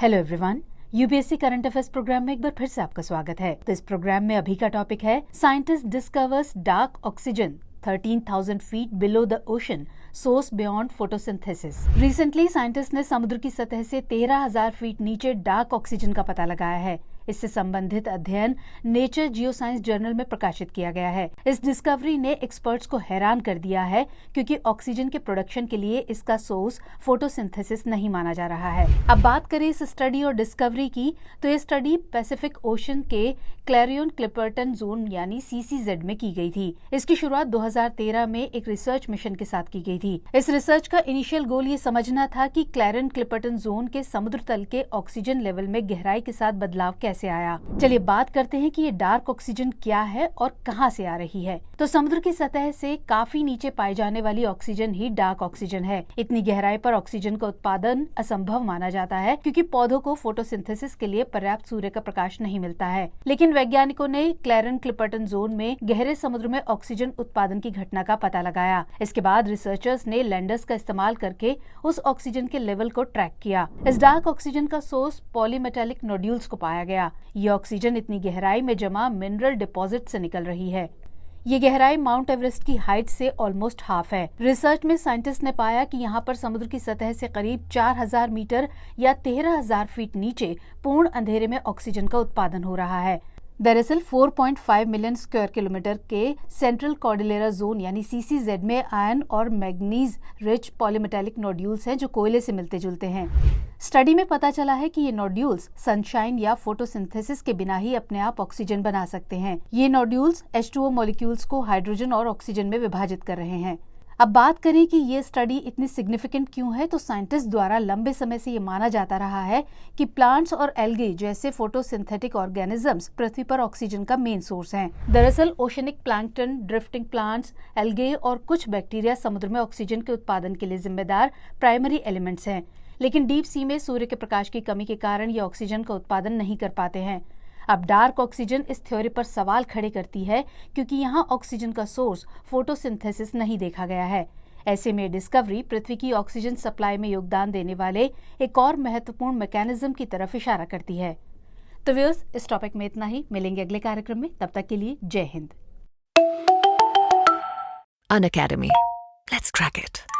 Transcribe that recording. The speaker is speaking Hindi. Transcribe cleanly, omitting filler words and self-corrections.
Hello everyone, UPSC current affairs programme में एक बार फिर से आपका स्वागत है। तो इस प्रोग्राम में अभी का टॉपिक है scientist discovers dark oxygen 13,000 feet below the ocean source beyond photosynthesis. Recently scientist ने समुद्र की सतह से 13,000 फीट नीचे डार्क ऑक्सीजन का पता लगाया है। इससे संबंधित अध्ययन नेचर जियोसाइंस जर्नल में प्रकाशित किया गया है। इस डिस्कवरी ने एक्सपर्ट्स को हैरान कर दिया है क्योंकि ऑक्सीजन के प्रोडक्शन के लिए इसका सोर्स फोटोसिंथेसिस नहीं माना जा रहा है। अब बात करें इस स्टडी और डिस्कवरी की, तो ये स्टडी पैसिफिक ओशन के क्लैरियन क्लिपर्टन जोन यानी CCZ में की गई थी। इसकी शुरुआत 2013 में एक रिसर्च मिशन के साथ की गई थी। इस रिसर्च का इनिशियल गोल ये समझना था कि क्लैरियन क्लिपर्टन जोन के समुद्र तल के ऑक्सीजन लेवल में गहराई के साथ बदलाव कैसे आया। चलिए बात करते हैं कि ये डार्क ऑक्सीजन क्या है और कहां से आ रही है। तो समुद्र की सतह से काफी नीचे पाई जाने वाली ऑक्सीजन ही डार्क ऑक्सीजन है। इतनी गहराई पर ऑक्सीजन का उत्पादन असंभव माना जाता है क्योंकि पौधों को फोटोसिंथेसिस के लिए पर्याप्त सूर्य का प्रकाश नहीं मिलता है। लेकिन वैज्ञानिकों ने क्लैरियन क्लिपर्टन जोन में गहरे समुद्र में ऑक्सीजन उत्पादन की घटना का पता लगाया। इसके बाद रिसर्चर्स ने लैंडर्स का इस्तेमाल करके उस ऑक्सीजन के लेवल को ट्रैक किया। इस डार्क ऑक्सीजन का सोर्स पॉलीमेटेलिक नोड्यूल्स को पाया गया। ये ऑक्सीजन इतनी गहराई में जमा मिनरल डिपॉजिट से निकल रही है। ये गहराई माउंट एवरेस्ट की हाइट से ऑलमोस्ट हाफ है। रिसर्च में साइंटिस्ट ने पाया कि यहाँ पर समुद्र की सतह से करीब 4,000 मीटर या 13,000 फीट नीचे पूर्ण अंधेरे में ऑक्सीजन का उत्पादन हो रहा है। दरअसल 4.5 मिलियन स्क्वायर किलोमीटर के सेंट्रल कॉर्डिलेरा जोन यानी CCZ में आयरन और मैग्नीज रिच पॉलीमेटेलिक नोड्यूल्स हैं जो कोयले से मिलते जुलते हैं। स्टडी में पता चला है कि ये नोड्यूल्स सनशाइन या फोटोसिंथेसिस के बिना ही अपने आप ऑक्सीजन बना सकते हैं। ये नोड्यूल्स H2O मॉलिक्यूल्स को हाइड्रोजन और ऑक्सीजन में विभाजित कर रहे हैं। अब बात करें कि ये स्टडी इतनी सिग्निफिकेंट क्यों है, तो साइंटिस्ट द्वारा लंबे समय से ये माना जाता रहा है कि प्लांट्स और एल्गे जैसे फोटोसिंथेटिक ऑर्गेनिजम्स पृथ्वी पर ऑक्सीजन का मेन सोर्स हैं। दरअसल oceanic plankton, drifting plants, algae और कुछ बैक्टीरिया समुद्र में ऑक्सीजन के उत्पादन के लिए जिम्मेदार प्राइमरी एलिमेंट्स हैं। लेकिन डीप सी में सूर्य के प्रकाश की कमी के कारण ये ऑक्सीजन का उत्पादन नहीं कर पाते हैं। अब डार्क ऑक्सीजन इस थ्योरी पर सवाल खड़े करती है क्योंकि यहाँ ऑक्सीजन का सोर्स फोटोसिंथेसिस नहीं देखा गया है। ऐसे में डिस्कवरी पृथ्वी की ऑक्सीजन सप्लाई में योगदान देने वाले एक और महत्वपूर्ण मैकेनिज्म की तरफ इशारा करती है। तो व्यूअर्स, इस टॉपिक में इतना ही। मिलेंगे अगले कार्यक्रम में, तब तक के लिए जय Hind. Unacademy. Let's crack it.